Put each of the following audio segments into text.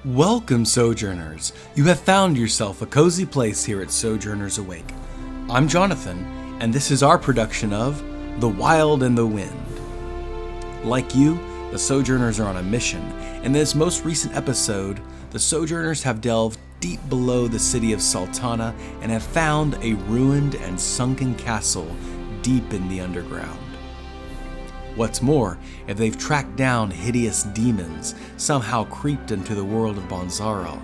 Welcome, Sojourners. You have found yourself a cozy place here at Sojourners Awake. I'm Jonathan, and this is our production of The Wild and the Wind. Like you, the Sojourners are on a mission. In this most recent episode, the Sojourners have delved deep below the city of Sultana and have found a ruined and sunken castle deep in the underground. What's more, if they've tracked down hideous demons, somehow creeped into the world of Bonzarel.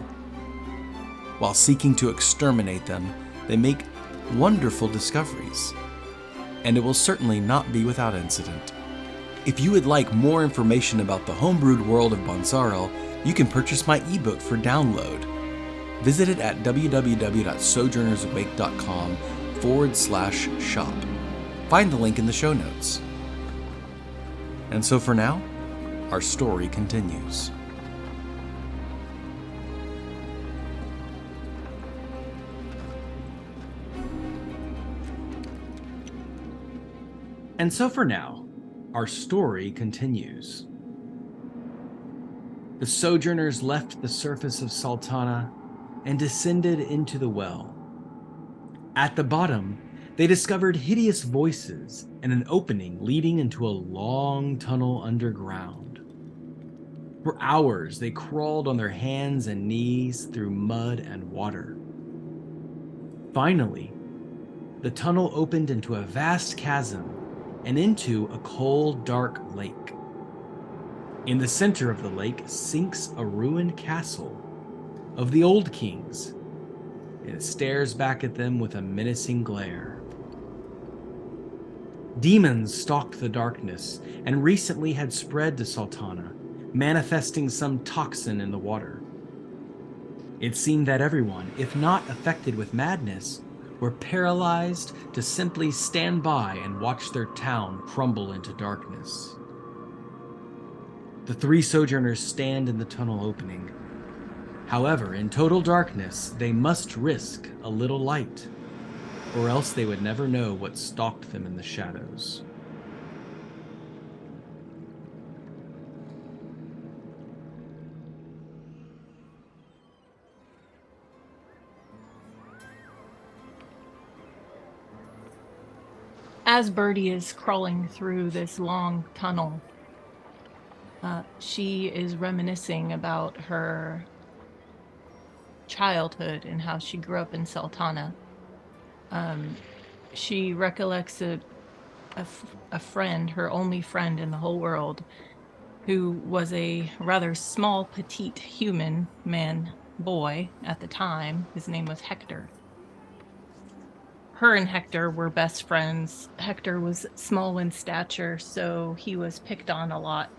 While seeking to exterminate them, they make wonderful discoveries. And it will certainly not be without incident. If you would like more information about the homebrewed world of Bonzarel, you can purchase my ebook for download. Visit it at www.sojournersawake.com/shop. Find the link in the show notes. And so for now, our story continues. And so for now, our story continues. The Sojourners left the surface of Sultana and descended into the well. At the bottom, they discovered hideous voices and an opening leading into a long tunnel underground. For hours, they crawled on their hands and knees through mud and water. Finally, the tunnel opened into a vast chasm and into a cold, dark lake. In the center of the lake sinks a ruined castle of the old kings, and it stares back at them with a menacing glare. Demons stalked the darkness and recently had spread to Sultana, manifesting some toxin in the water. It seemed that everyone, if not affected with madness, were paralyzed to simply stand by and watch their town crumble into darkness. The three Sojourners stand in the tunnel opening. However, in total darkness, they must risk a little light, or else they would never know what stalked them in the shadows. As Bertie is crawling through this long tunnel, she is reminiscing about her childhood and how she grew up in Sultana. She recollects a friend, her only friend in the whole world, who was a rather small, petite human boy at the time. His name was Hector. Her and Hector were best friends. Hector was small in stature, so he was picked on a lot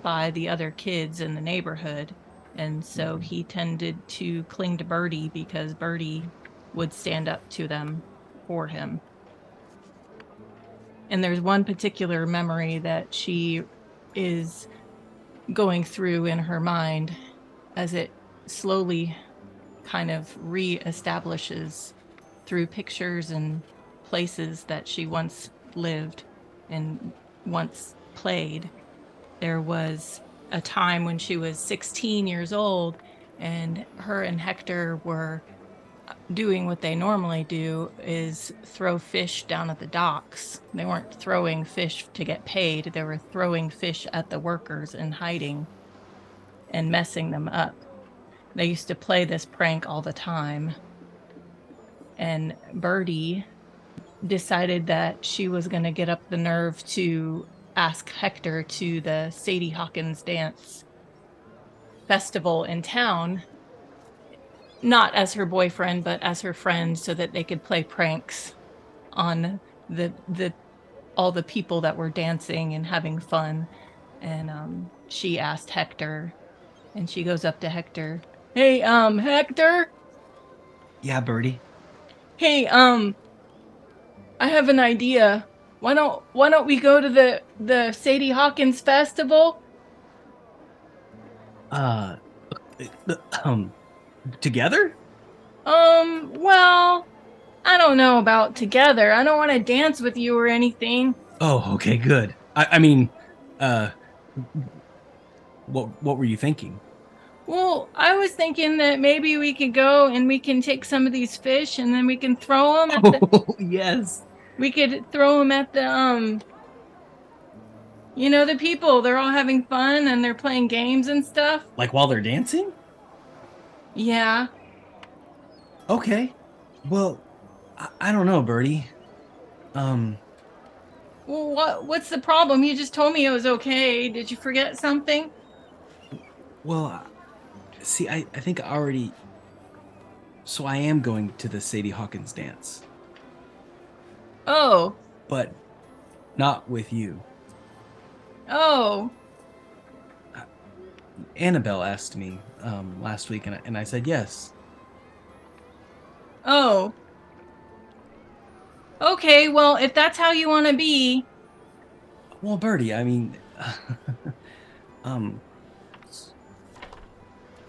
by the other kids in the neighborhood. And so he tended to cling to Bertie because Bertie would stand up to them for him. And there's one particular memory that she is going through in her mind as it slowly kind of re-establishes through pictures and places that she once lived and once played. There was a time when she was 16 years old and her and Hector were doing what they normally do, is throw fish down at the docks. They weren't throwing fish to get paid. They were throwing fish at the workers and hiding and messing them up. They used to play this prank all the time. And Bertie decided that she was going to get up the nerve to ask Hector to the Sadie Hawkins dance festival in town, not as her boyfriend, but as her friend, so that they could play pranks on all the people that were dancing and having fun. And she asked Hector, and she goes up to Hector. Hey, Hector? Yeah, Bertie? Hey, I have an idea. Why don't we go to the Sadie Hawkins festival? Together? Well, I don't know about together. I don't want to dance with you or anything. Oh, okay, good. I mean, what were you thinking? Well, I was thinking that maybe we could go and we can take some of these fish and then we can throw them at the. Oh, yes. We could throw them at the the people. They're all having fun and they're playing games and stuff. Like while they're dancing? Yeah. Okay. Well, I don't know, Bertie. Um, Well, what's the problem? You just told me it was okay. Did you forget something? well, see, I think I already. So I am going to the Sadie Hawkins dance, Oh. but not with you. Oh. Annabelle asked me last week, and I said yes. Oh. Okay, well, if that's how you want to be. Well, Bertie, I mean, um,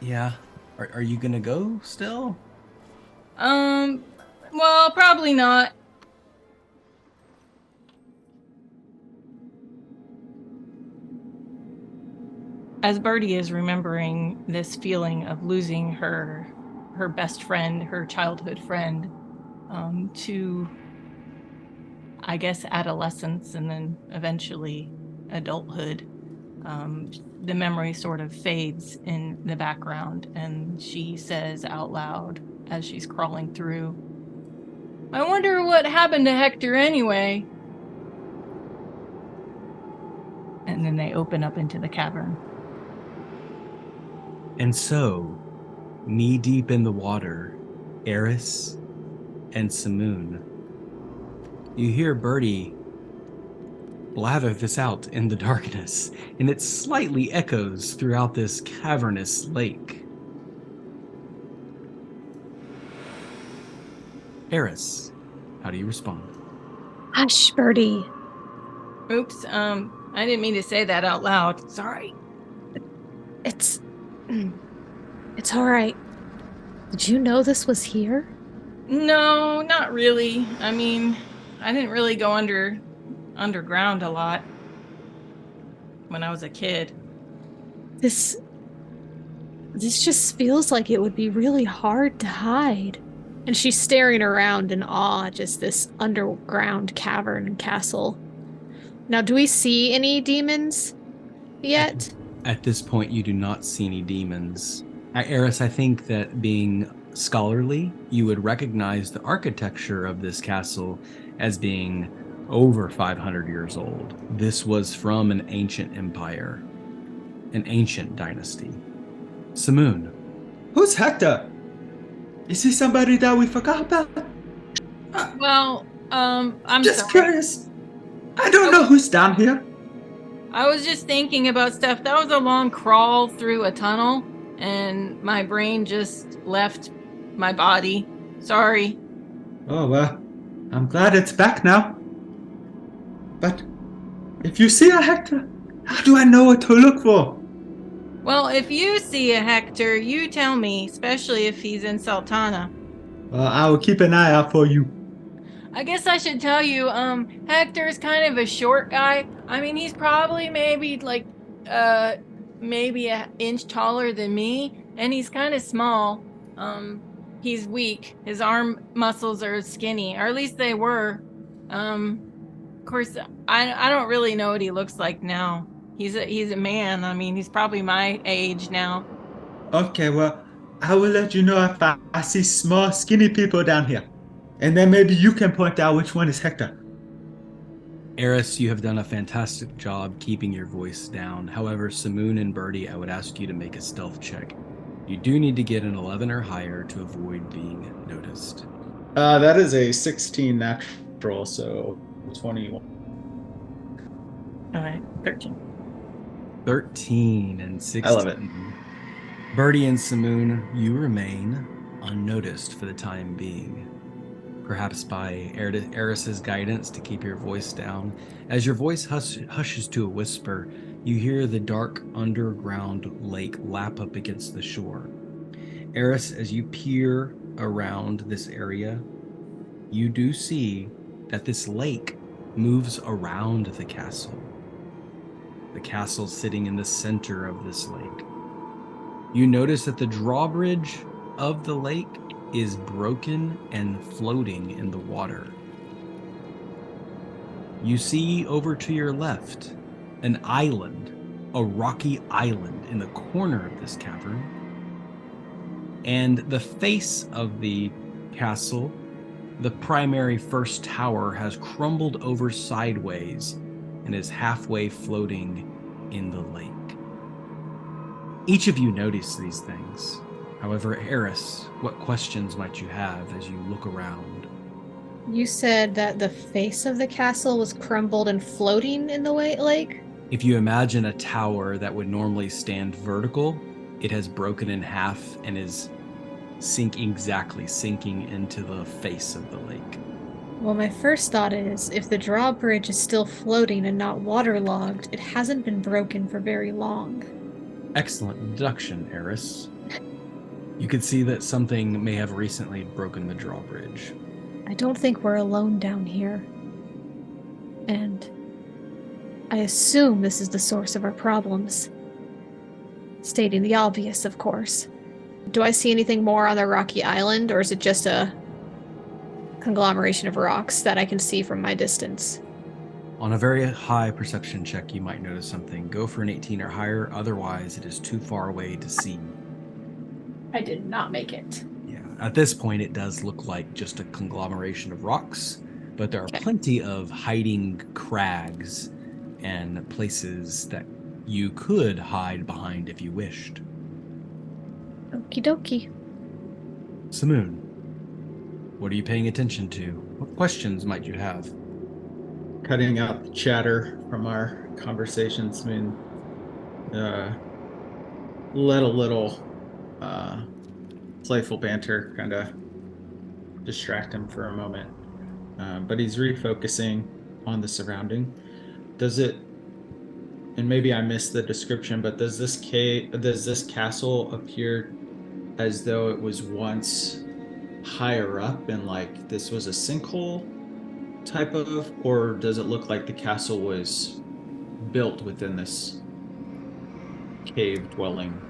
yeah. Are you gonna go still? Um, well, probably not. As Bertie is remembering this feeling of losing her best friend, her childhood friend, to, I guess, adolescence and then eventually adulthood, the memory sort of fades in the background, and she says out loud as she's crawling through, I wonder what happened to Hector anyway. And then they open up into the cavern. And so, knee deep in the water, Eris and Samoon, you hear Bertie blather this out in the darkness, and it slightly echoes throughout this cavernous lake. Eris, how do you respond? Hush, Bertie. Oops, I didn't mean to say that out loud. Sorry. It's all right. Did you know this was here? No, not really. I mean, I didn't really go underground a lot when I was a kid. This just feels like it would be really hard to hide. And she's staring around in awe at just this underground cavern and castle. Now, do we see any demons yet? At this point, you do not see any demons. Eris, I think that being scholarly, you would recognize the architecture of this castle as being over 500 years old. This was from an ancient empire, an ancient dynasty. Samoon. Who's Hector? Is he somebody that we forgot about? Well, I'm Just sorry. curious. I don't know who's down here. I was just thinking about stuff. That was a long crawl through a tunnel, and my brain just left my body. Sorry. Oh, well, I'm glad it's back now. But if you see a Hector, how do I know what to look for? Well, if you see a Hector, you tell me, especially if he's in Sultana. Well, I will keep an eye out for you. I guess I should tell you, Hector's kind of a short guy. I mean, he's probably maybe maybe an inch taller than me, and he's kind of small. He's weak. His arm muscles are skinny, or at least they were. Of course, I don't really know what he looks like now. He's a man. I mean, he's probably my age now. Okay, well, I will let you know if I see small, skinny people down here. And then maybe you can point out which one is Hector. Eris, you have done a fantastic job keeping your voice down. However, Samoon and Bertie, I would ask you to make a stealth check. You do need to get an 11 or higher to avoid being noticed. That is a 16 natural, so 21. All right, 13. 13 and 16. I love it. Bertie and Samoon, you remain unnoticed for the time being. Perhaps by Eris's guidance to keep your voice down. As your voice hushes to a whisper, you hear the dark underground lake lap up against the shore. Eris, as you peer around this area, you do see that this lake moves around the castle. The castle sitting in the center of this lake. You notice that the drawbridge of the lake is broken and floating in the water. You see over to your left an island, a rocky island in the corner of this cavern. And the face of the castle, the primary first tower, has crumbled over sideways and is halfway floating in the lake. Each of you notice these things. However, Eris, what questions might you have as you look around? You said that the face of the castle was crumbled and floating in the lake? If you imagine a tower that would normally stand vertical, it has broken in half and is sinking into the face of the lake. Well, my first thought is, if the drawbridge is still floating and not waterlogged, it hasn't been broken for very long. Excellent deduction, Eris. You could see that something may have recently broken the drawbridge. I don't think we're alone down here. And I assume this is the source of our problems. Stating the obvious, of course. Do I see anything more on the rocky island, or is it just a conglomeration of rocks that I can see from my distance? On a very high perception check, you might notice something. Go for an 18 or higher, otherwise it is too far away to see. I did not make it. Yeah, at this point it does look like just a conglomeration of rocks, but there are plenty of hiding crags and places that you could hide behind if you wished. Okie dokie. Samoon, what are you paying attention to? What questions might you have? Cutting out the chatter from our conversations, let a little playful banter kind of distract him for a moment. But he's refocusing on the surrounding. Does it, and maybe I missed the description, but does this castle appear as though it was once higher up and like this was a sinkhole type of, or does it look like the castle was built within this cave dwelling?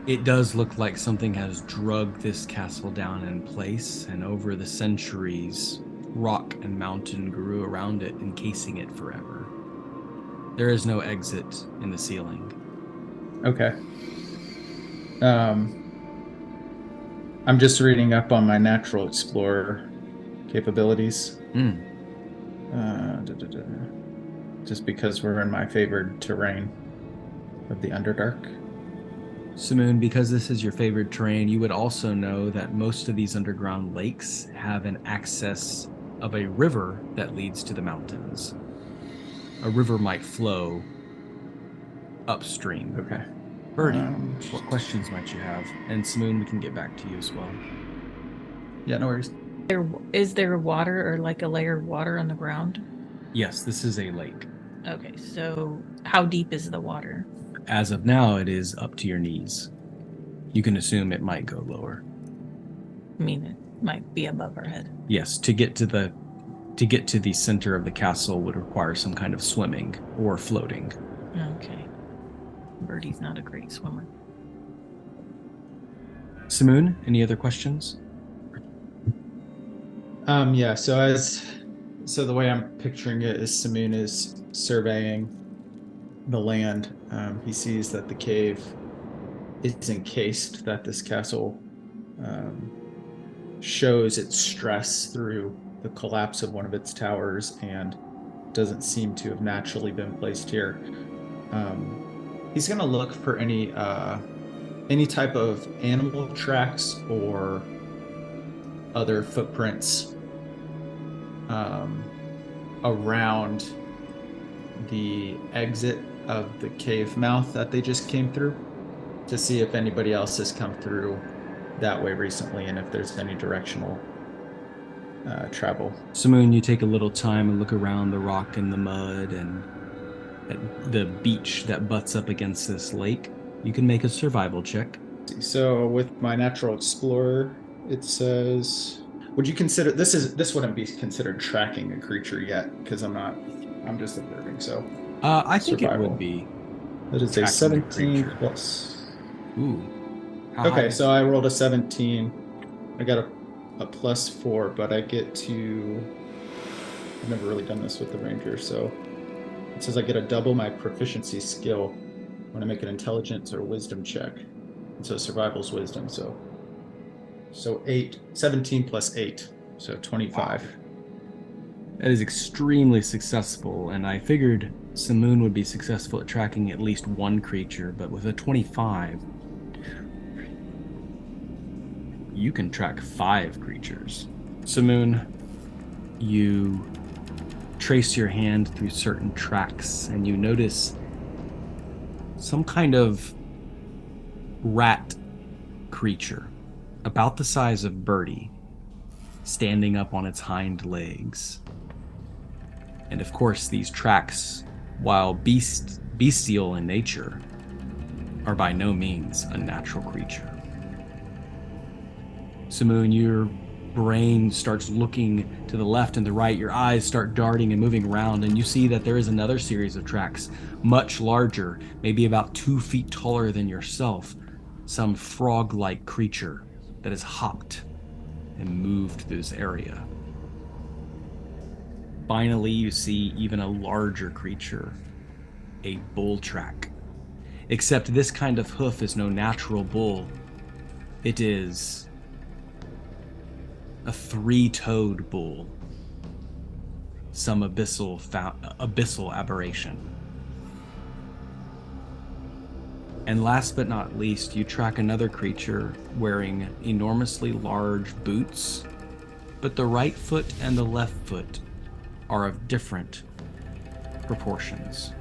It does look like something has drugged this castle down in place, and over the centuries, rock and mountain grew around it, encasing it forever. There is no exit in the ceiling. Okay. I'm just reading up on my natural explorer capabilities. Just because we're in my favored terrain of the Underdark. Samoon, because this is your favorite terrain, you would also know that most of these underground lakes have an access of a river that leads to the mountains. A river might flow upstream. Okay. Bertie, what questions might you have? And Samoon, we can get back to you as well. Yeah, no worries. Is there water or like a layer of water on the ground? Yes, this is a lake. Okay, so how deep is the water? As of now, it is up to your knees. You can assume it might go lower. I mean, it might be above our head. Yes, to get to the center of the castle would require some kind of swimming or floating. Okay. Bertie's not a great swimmer. Samoon, any other questions? Yeah, so the way I'm picturing it is Samoon is surveying the land. He sees that the cave is encased, that this castle shows its stress through the collapse of one of its towers and doesn't seem to have naturally been placed here. He's going to look for any type of animal tracks or other footprints around the exit of the cave mouth that they just came through, to see if anybody else has come through that way recently and if there's any directional travel. Samoon, you take a little time and look around the rock and the mud and at the beach that butts up against this lake. You can make a survival check. So with my natural explorer, it says, would you consider this wouldn't be considered tracking a creature yet, because I'm just observing. So I think survival. It would be. That is a 17 plus. Ooh. How high Okay, is- so I rolled a 17. I got a +4, but I get to. I've never really done this with the ranger, so it says I get to double my proficiency skill when I make an intelligence or wisdom check. And so survival's wisdom, so 17 plus 8, so 25. That is extremely successful, and I figured Samoon would be successful at tracking at least one creature, but with a 25, you can track 5 creatures. Samoon, you trace your hand through certain tracks, and you notice some kind of rat creature, about the size of Bertie, standing up on its hind legs. And of course, these tracks, while bestial in nature, are by no means a natural creature. Samoon, your brain starts looking to the left and the right. Your eyes start darting and moving around, and you see that there is another series of tracks, much larger, maybe about 2 feet taller than yourself. Some frog-like creature that has hopped and moved through this area. Finally, you see even a larger creature, a bull track. Except this kind of hoof is no natural bull. It is a 3-toed bull. Some abyssal aberration. And last but not least, you track another creature wearing enormously large boots, but the right foot and the left foot are of different proportions.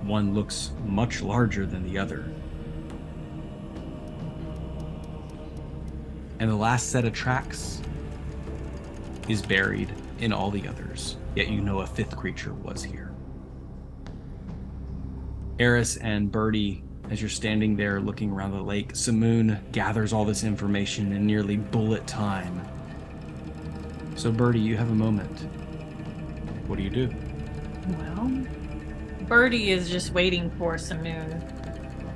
One looks much larger than the other. And the last set of tracks is buried in all the others, yet you know a 5th creature was here. Eris and Bertie, as you're standing there looking around the lake, Samoon gathers all this information in nearly bullet time. So Bertie, you have a moment. What do you do? Well, Bertie is just waiting for Samoon.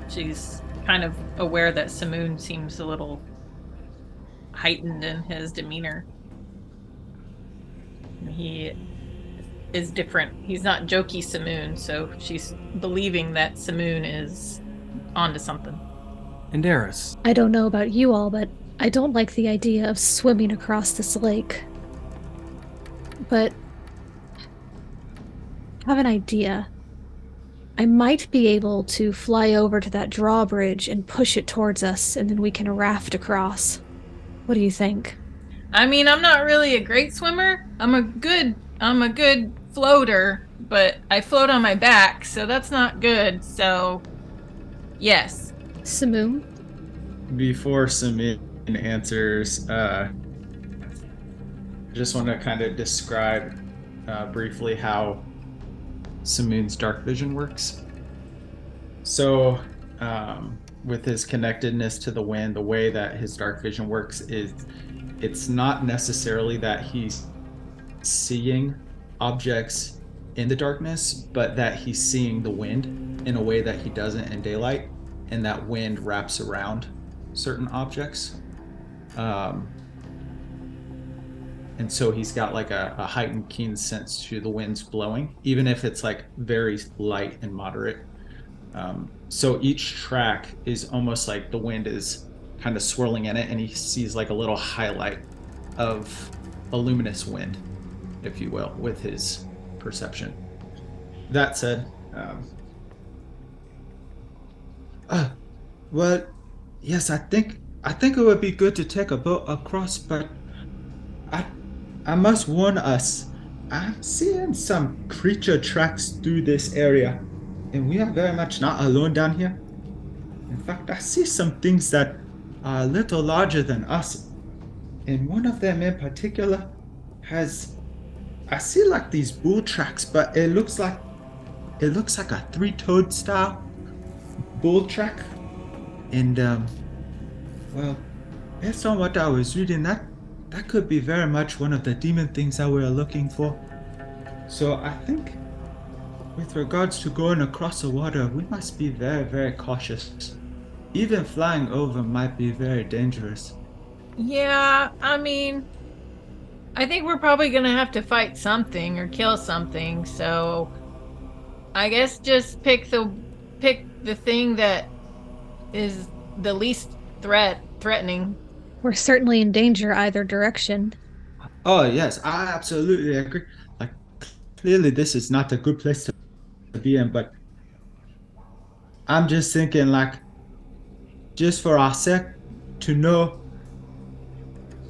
She's kind of aware that Samoon seems a little heightened in his demeanor. He is different. He's not jokey Samoon, so she's believing that Samoon is onto something. And Eris? I don't know about you all, but I don't like the idea of swimming across this lake. But I have an idea. I might be able to fly over to that drawbridge and push it towards us, and then we can raft across. What do you think? I mean, I'm not really a great swimmer. I'm a good floater, but I float on my back, so that's not good. So, yes. Samoon? Before Samoon answers, I just want to kind of describe briefly how Samoon's dark vision works. So, with his connectedness to the wind, the way that his dark vision works is it's not necessarily that he's seeing objects in the darkness, but that he's seeing the wind in a way that he doesn't in daylight, and that wind wraps around certain objects. And so he's got like a heightened keen sense to the winds blowing, even if it's like very light and moderate. So each track is almost like the wind is kind of swirling in it, and he sees like a little highlight of a luminous wind, if you will, with his perception. That said, Well, yes, I think it would be good to take a boat across, but I must warn us. I'm seeing some creature tracks through this area, and we are very much not alone down here. In fact, I see some things that are a little larger than us, and one of them in particular I see like these bull tracks, but it looks like a 3-toed style bull track. And well, based on what I was reading, that could be very much one of the demon things that we're looking for. So I think with regards to going across the water, we must be very, very cautious. even flying over might be very dangerous. Yeah, I mean, I think we're probably gonna have to fight something or kill something, so I guess just pick the thing that is the least threatening. We're certainly in danger either direction. Oh, yes, I absolutely agree. Like, clearly this is not a good place to be in, but I'm just thinking, like, just for our sake to know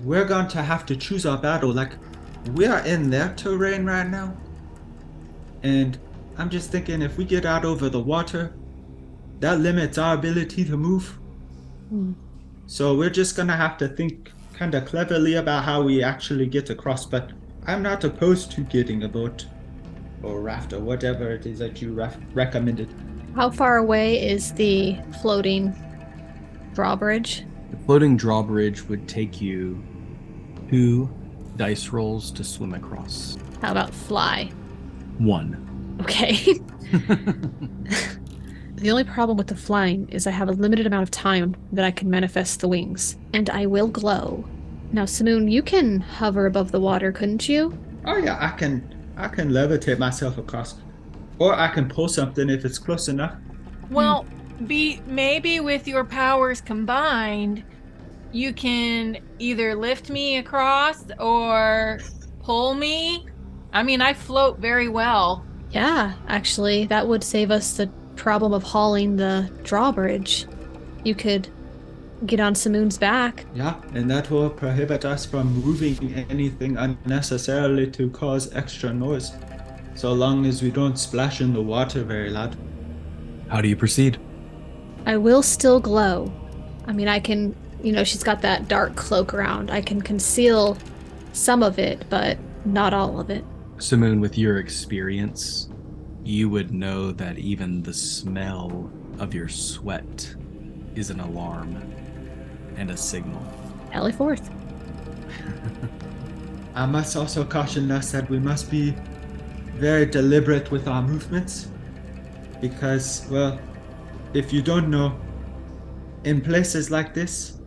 we're going to have to choose our battle. Like, we are in their terrain right now. And I'm just thinking if we get out over the water, that limits our ability to move. So we're just going to have to think kind of cleverly about how we actually get across. But I'm not opposed to getting a boat or raft or whatever it is that you recommended. How far away is the floating drawbridge? The floating drawbridge would take you 2 dice rolls to swim across. How about fly? 1. Okay. The only problem with the flying is I have a limited amount of time that I can manifest the wings, and I will glow. Now, Samoon, you can hover above the water, couldn't you? Oh yeah, I can levitate myself across. Or I can pull something if it's close enough. Well, maybe with your powers combined, you can either lift me across or pull me. I mean, I float very well. Yeah, actually, that would save us the problem of hauling the drawbridge. You could get on Samoon's back. Yeah, and that will prohibit us from moving anything unnecessarily to cause extra noise. So long as we don't splash in the water very loud. How do you proceed? I will still glow. I mean, I can, she's got that dark cloak around. I can conceal some of it, but not all of it. Samoon, with your experience, you would know that even the smell of your sweat is an alarm and a signal. Alley forth. I must also caution us that we must be very deliberate with our movements. Because, well, if you don't know, in places like this,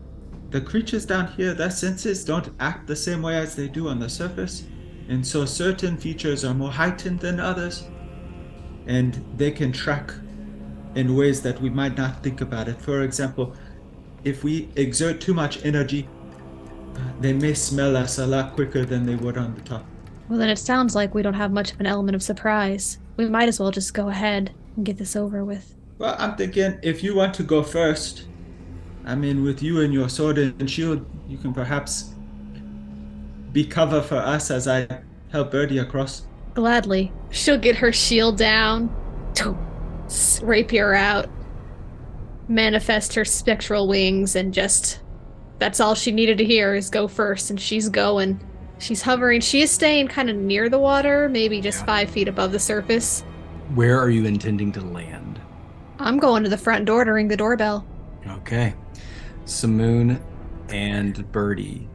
the creatures down here, their senses don't act the same way as they do on the surface. And so certain features are more heightened than others. And they can track in ways that we might not think about it. For example, if we exert too much energy, they may smell us a lot quicker than they would on the top. Well, then it sounds like we don't have much of an element of surprise. We might as well just go ahead and get this over with. Well, I'm thinking if you want to go first, I mean, with you and your sword and shield, you can perhaps be cover for us as I help Bertie across. Gladly. She'll get her shield down, rapier out, manifest her spectral wings, and just... That's all she needed to hear is go first, and she's going. She's hovering. She is staying kind of near the water, maybe just 5 feet above the surface. Where are you intending to land? I'm going to the front door to ring the doorbell. Okay. Samoon and Bertie,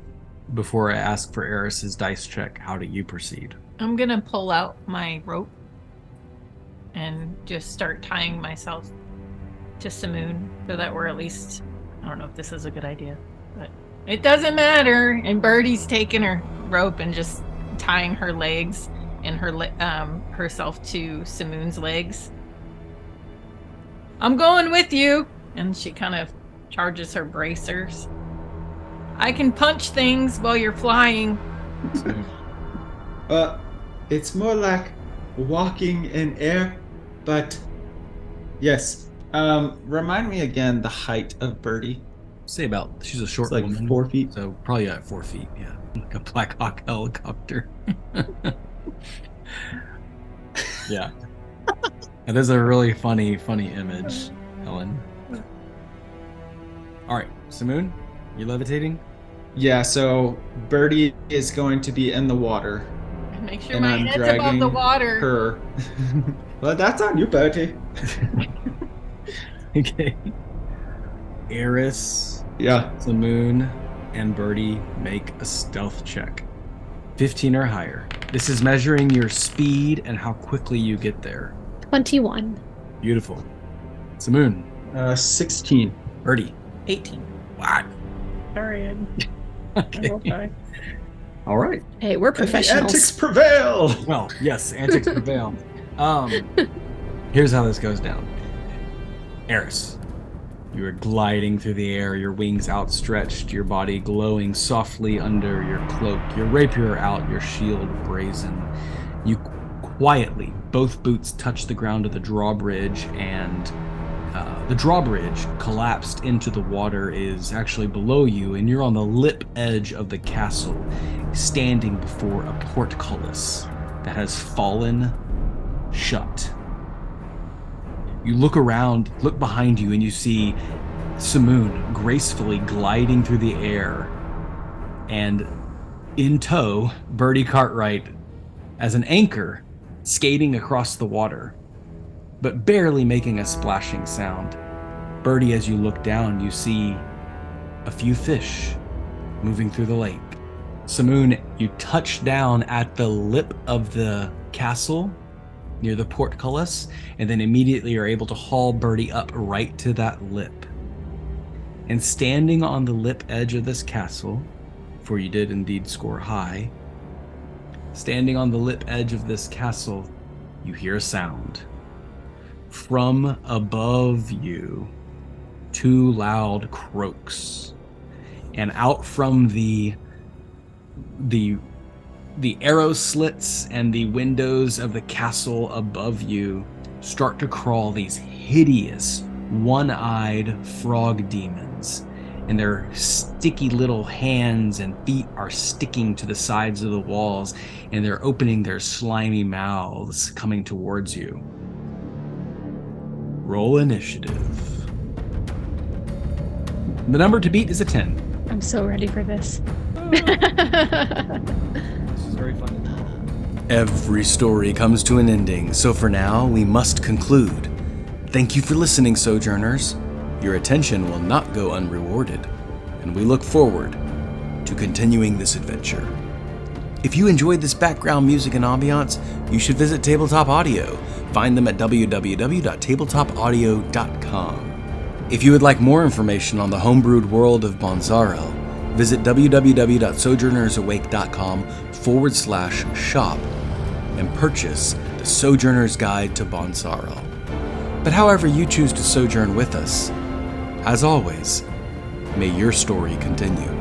before I ask for Eris's dice check, how do you proceed? I'm gonna pull out my rope and just start tying myself to Samoon so that we're at least... I don't know if this is a good idea, but it doesn't matter. And Bertie's taking her rope and just tying her legs and herself to Samoon's legs. I'm going with you. And she kind of charges her bracers. I can punch things while you're flying. It's more like walking in air, but yes. Remind me again the height of Bertie. Say about, she's a short It's like woman. 4 feet. So probably at 4 feet, yeah. Like a Black Hawk helicopter. Yeah. And there's a really funny image, Helen. All right, Samoon, you levitating? Yeah, so Bertie is going to be in the water. Make sure And my I'm head's above dragging the water. her. Well, that's on you, Bertie. Okay. Eris, Yeah. Samoon, and Bertie make a stealth check. 15 or higher. This is measuring your speed and how quickly you get there. 21. Beautiful. Samoon, 16. Bertie. 18. What? Sorry, I Okay. rolled high. All right. Hey, we're And the professionals. antics prevail. Well, yes, antics prevail. Here's how this goes down. Eris, you are gliding through the air, your wings outstretched, your body glowing softly under your cloak, your rapier out, your shield brazen. You quietly, both boots touch the ground of the drawbridge, and the drawbridge collapsed into the water is actually below you, and you're on the lip edge of the castle, standing before a portcullis that has fallen shut. You look around, look behind you, and you see Samoon gracefully gliding through the air, and in tow, Bertie Cartwright as an anchor skating across the water, but barely making a splashing sound. Bertie, as you look down, you see a few fish moving through the lake. Samoon, you touch down at the lip of the castle near the portcullis, and then immediately are able to haul Bertie up right to that lip. And standing on the lip edge of this castle, for you did indeed score high, standing on the lip edge of this castle, you hear a sound. From above you, 2 loud croaks, and out from the arrow slits and the windows of the castle above you start to crawl these hideous, one-eyed frog demons, and their sticky little hands and feet are sticking to the sides of the walls, and they're opening their slimy mouths coming towards you. Roll initiative. The number to beat is a 10. I'm so ready for this. This is very fun. Every story comes to an ending, so for now, we must conclude. Thank you for listening, Sojourners. Your attention will not go unrewarded, and we look forward to continuing this adventure. If you enjoyed this background music and ambiance, you should visit Tabletop Audio. Find them at www.tabletopaudio.com. If you would like more information on the homebrewed world of Bonzarel, visit www.sojournersawake.com/shop and purchase the Sojourner's Guide to Bonzarel. But however you choose to sojourn with us, as always, may your story continue.